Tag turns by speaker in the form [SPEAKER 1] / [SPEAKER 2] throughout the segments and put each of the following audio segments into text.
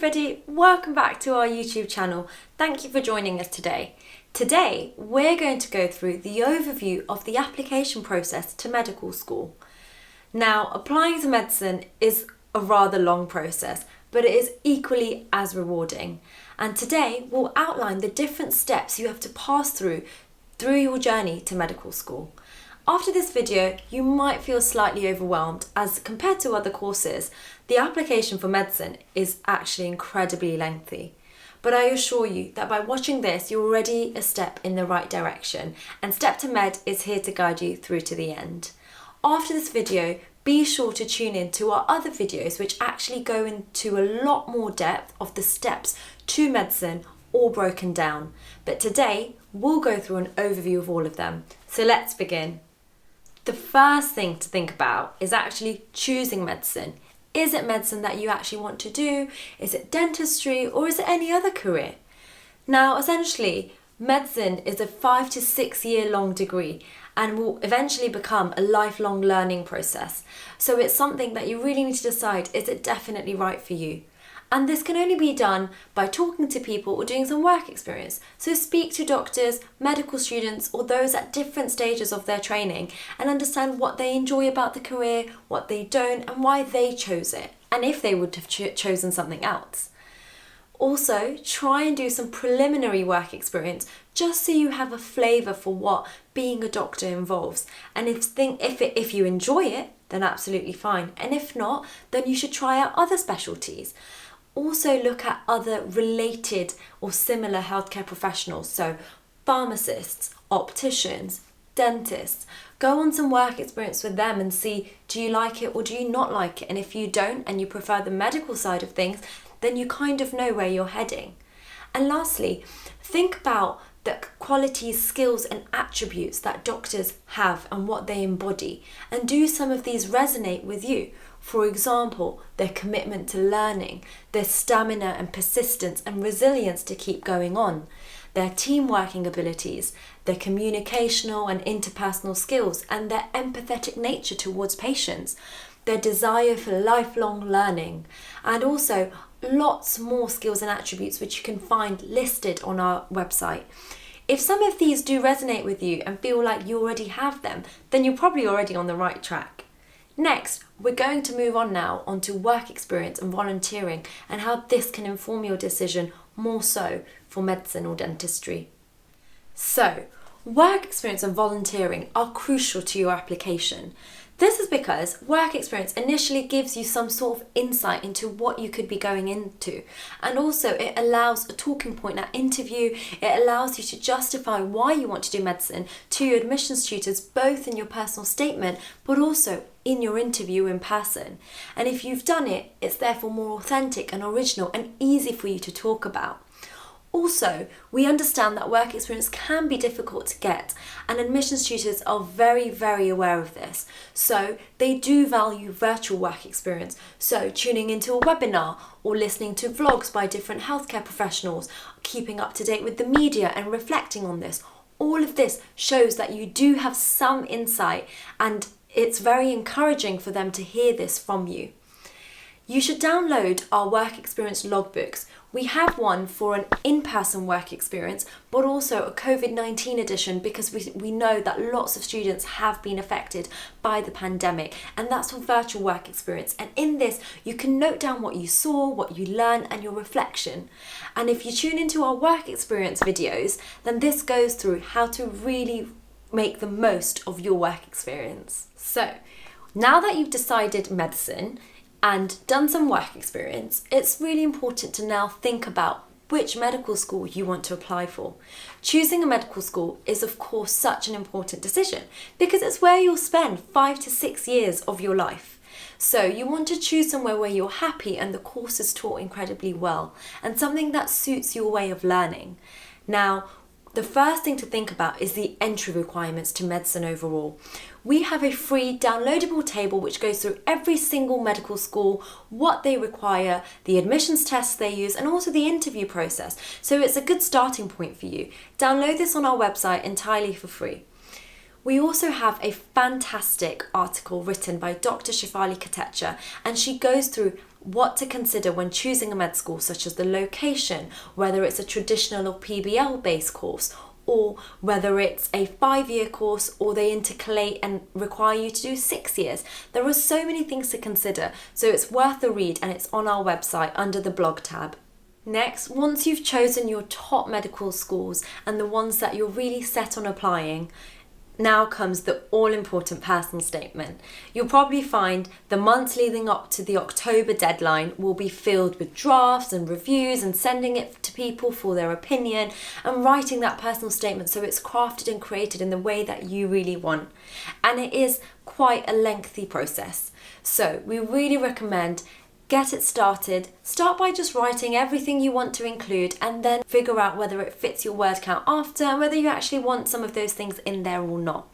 [SPEAKER 1] everybody, welcome back to our YouTube channel. Thank you for joining us today. Today we're going to go through the overview of the application process to medical school. Now, applying to medicine is a rather long process, but it is equally as rewarding. And today we'll outline the different steps you have to pass through your journey to medical school. After this video, you might feel slightly overwhelmed as compared to other courses, the application for medicine is actually incredibly lengthy. But I assure you that by watching this, you're already a step in the right direction, and Step to Med is here to guide you through to the end. After this video, be sure to tune in to our other videos which actually go into a lot more depth of the steps to medicine, all broken down. But today, we'll go through an overview of all of them. So let's begin. The first thing to think about is actually choosing medicine. Is it medicine that you actually want to do? Is it dentistry, or is it any other career? Now, essentially, medicine is a 5 to 6 year long degree and will eventually become a lifelong learning process. So it's something that you really need to decide, is it definitely right for you? And this can only be done by talking to people or doing some work experience. So speak to doctors, medical students, or those at different stages of their training and understand what they enjoy about the career, what they don't, and why they chose it, and if they would have chosen something else. Also, try and do some preliminary work experience just so you have a flavour for what being a doctor involves. And if you enjoy it, then absolutely fine. And if not, then you should try out other specialties. Also look at other related or similar healthcare professionals, so pharmacists, opticians, dentists. Go on some work experience with them and see, do you like it or do you not like it? And if you don't and you prefer the medical side of things, then you kind of know where you're heading. And lastly, think about the qualities, skills and attributes that doctors have and what they embody, and do some of these resonate with you? For example, their commitment to learning, their stamina and persistence and resilience to keep going on, their team working abilities, their communicational and interpersonal skills, and their empathetic nature towards patients, their desire for lifelong learning, and also lots more skills and attributes which you can find listed on our website. If some of these do resonate with you and feel like you already have them, then you're probably already on the right track. Next, we're going to move on now onto work experience and volunteering and how this can inform your decision more so for medicine or dentistry. So, work experience and volunteering are crucial to your application. This is because work experience initially gives you some sort of insight into what you could be going into, and also it allows a talking point at interview. It allows you to justify why you want to do medicine to your admissions tutors, both in your personal statement but also in your interview in person. And if you've done it, it's therefore more authentic and original and easy for you to talk about. Also, we understand that work experience can be difficult to get, and admissions tutors are very, very aware of this. So they do value virtual work experience. So tuning into a webinar or listening to vlogs by different healthcare professionals, keeping up to date with the media and reflecting on this. All of this shows that you do have some insight, and it's very encouraging for them to hear this from you. You should download our work experience logbooks. We have one for an in-person work experience, but also a COVID-19 edition because we know that lots of students have been affected by the pandemic, and that's for virtual work experience. And in this, you can note down what you saw, what you learned, and your reflection. And if you tune into our work experience videos, then this goes through how to really make the most of your work experience. So, now that you've decided medicine, and done some work experience, it's really important to now think about which medical school you want to apply for. Choosing a medical school is of course such an important decision because it's where you'll spend 5 to 6 years of your life. So you want to choose somewhere where you're happy and the course is taught incredibly well, and something that suits your way of learning. Now, the first thing to think about is the entry requirements to medicine overall. We have a free downloadable table which goes through every single medical school, what they require, the admissions tests they use, and also the interview process. So it's a good starting point for you. Download this on our website entirely for free. We also have a fantastic article written by Dr. Shefali Katecha, and she goes through what to consider when choosing a med school, such as the location, whether it's a traditional or PBL based course, or whether it's a 5-year course or they intercalate and require you to do 6 years. There are so many things to consider, so it's worth the read, and it's on our website under the blog tab. Next, once you've chosen your top medical schools and the ones that you're really set on applying, now comes the all-important personal statement. You'll probably find the months leading up to the October deadline will be filled with drafts and reviews and sending it to people for their opinion and writing that personal statement so it's crafted and created in the way that you really want. And it is quite a lengthy process. So we really recommend get it started. Start by just writing everything you want to include and then figure out whether it fits your word count after and whether you actually want some of those things in there or not.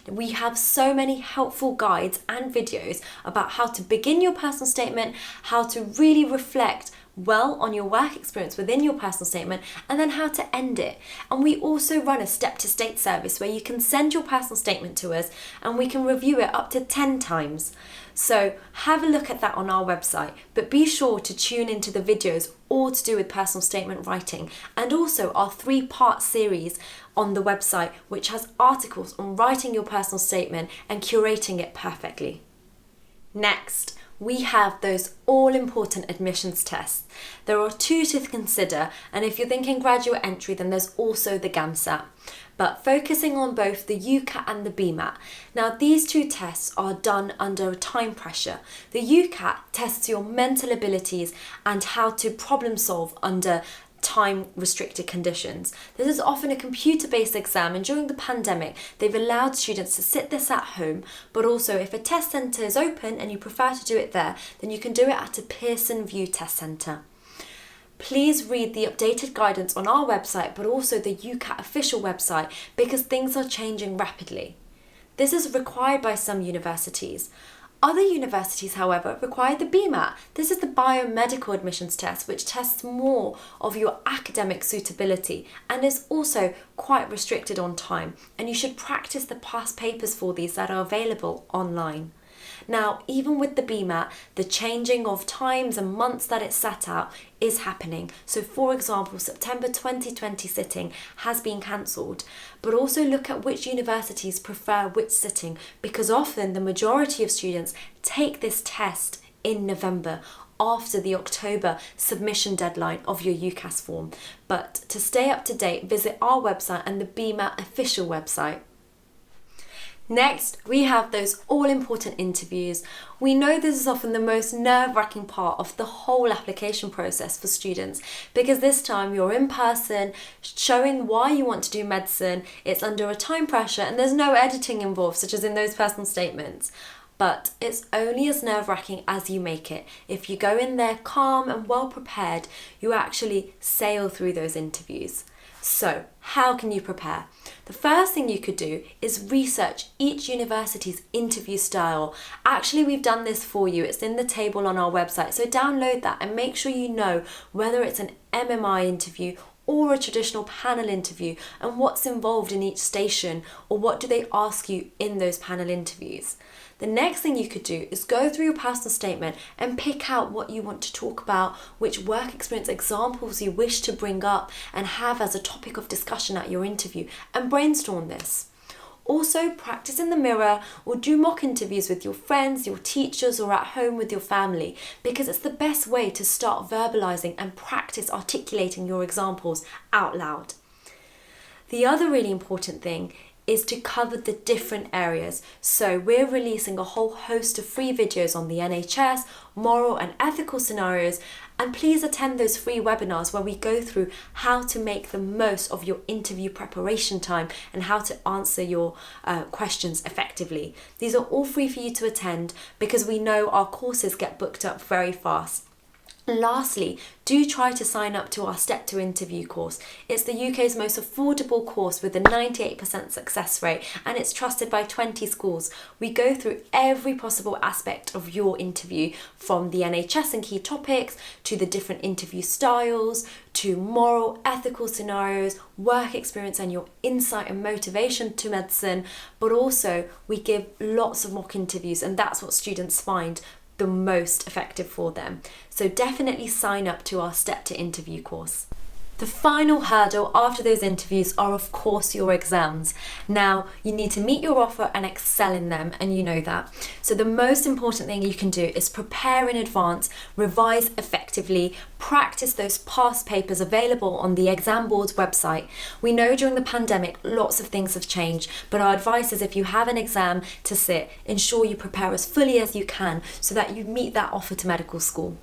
[SPEAKER 1] We have so many helpful guides and videos about how to begin your personal statement, how to really reflect well on your work experience within your personal statement, and then how to end it. And we also run a step to state service where you can send your personal statement to us and we can review it up to 10 times. So have a look at that on our website, but be sure to tune into the videos all to do with personal statement writing, and also our 3-part series on the website which has articles on writing your personal statement and curating it perfectly. Next, we have those all-important admissions tests. There are 2 to consider, and if you're thinking graduate entry, then there's also the GAMSAT. But focusing on both the UCAT and the BMAT. Now, these 2 tests are done under time pressure. The UCAT tests your mental abilities and how to problem solve under time restricted conditions. This is often a computer-based exam, and during the pandemic they've allowed students to sit this at home, but also if a test centre is open and you prefer to do it there, then you can do it at a Pearson VUE test centre. Please read the updated guidance on our website, but also the UCAT official website, because things are changing rapidly. This is required by some universities. Other universities, however, require the BMAT. This is the biomedical admissions test, which tests more of your academic suitability and is also quite restricted on time. And you should practice the past papers for these that are available online. Now, even with the BMAT, the changing of times and months that it's set out is happening. So for example, September 2020 sitting has been cancelled, but also look at which universities prefer which sitting, because often the majority of students take this test in November after the October submission deadline of your UCAS form. But to stay up to date, visit our website and the BMAT official website. Next, we have those all-important interviews. We know this is often the most nerve-wracking part of the whole application process for students, because this time you're in person, showing why you want to do medicine, it's under a time pressure, and there's no editing involved, such as in those personal statements. But it's only as nerve-wracking as you make it. If you go in there calm and well prepared, you actually sail through those interviews. So, how can you prepare? The first thing you could do is research each university's interview style. Actually, we've done this for you. It's in the table on our website. So download that and make sure you know whether it's an MMI interview or a traditional panel interview and what's involved in each station, or what do they ask you in those panel interviews. The next thing you could do is go through your personal statement and pick out what you want to talk about, which work experience examples you wish to bring up and have as a topic of discussion at your interview, and brainstorm this. Also, practice in the mirror or do mock interviews with your friends, your teachers, or at home with your family, because it's the best way to start verbalizing and practice articulating your examples out loud. The other really important thing is to cover the different areas. So we're releasing a whole host of free videos on the NHS, moral and ethical scenarios, and please attend those free webinars where we go through how to make the most of your interview preparation time and how to answer your questions effectively. These are all free for you to attend, because we know our courses get booked up very fast. Lastly, do try to sign up to our Step to Interview course. It's the UK's most affordable course with a 98% success rate, and it's trusted by 20 schools. We go through every possible aspect of your interview, from the NHS and key topics, to the different interview styles, to moral, ethical scenarios, work experience and your insight and motivation to medicine. But also we give lots of mock interviews, and that's what students find the most effective for them. So definitely sign up to our Step to Interview course. The final hurdle after those interviews are, of course, your exams. Now, you need to meet your offer and excel in them, and you know that. So the most important thing you can do is prepare in advance, revise effectively, practice those past papers available on the exam board's website. We know during the pandemic, lots of things have changed, but our advice is if you have an exam to sit, ensure you prepare as fully as you can so that you meet that offer to medical school.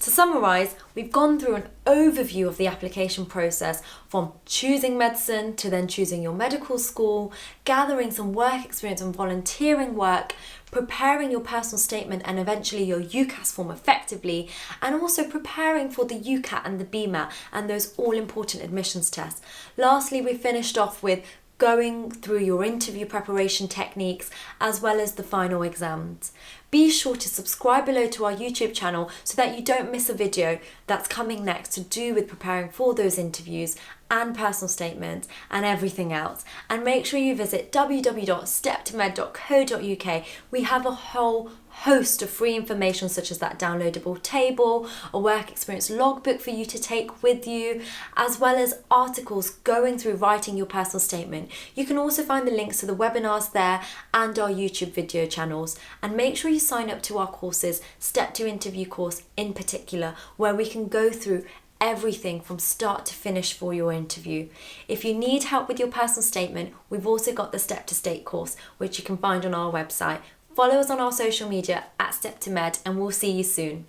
[SPEAKER 1] To summarise, we've gone through an overview of the application process, from choosing medicine to then choosing your medical school, gathering some work experience and volunteering work, preparing your personal statement and eventually your UCAS form effectively, and also preparing for the UCAT and the BMAT and those all-important admissions tests. Lastly, we finished off with going through your interview preparation techniques as well as the final exams. Be sure to subscribe below to our YouTube channel so that you don't miss a video that's coming next to do with preparing for those interviews and personal statements and everything else. And make sure you visit www.steptomed.co.uk. We have a whole host of free information such as that downloadable table, a work experience logbook for you to take with you, as well as articles going through writing your personal statement. You can also find the links to the webinars there and our YouTube video channels. And make sure you sign up to our courses, Step to Interview course in particular, where we can go through everything from start to finish for your interview. If you need help with your personal statement, we've also got the Step to State course, which you can find on our website. Follow us on our social media at Step to Med, and we'll see you soon.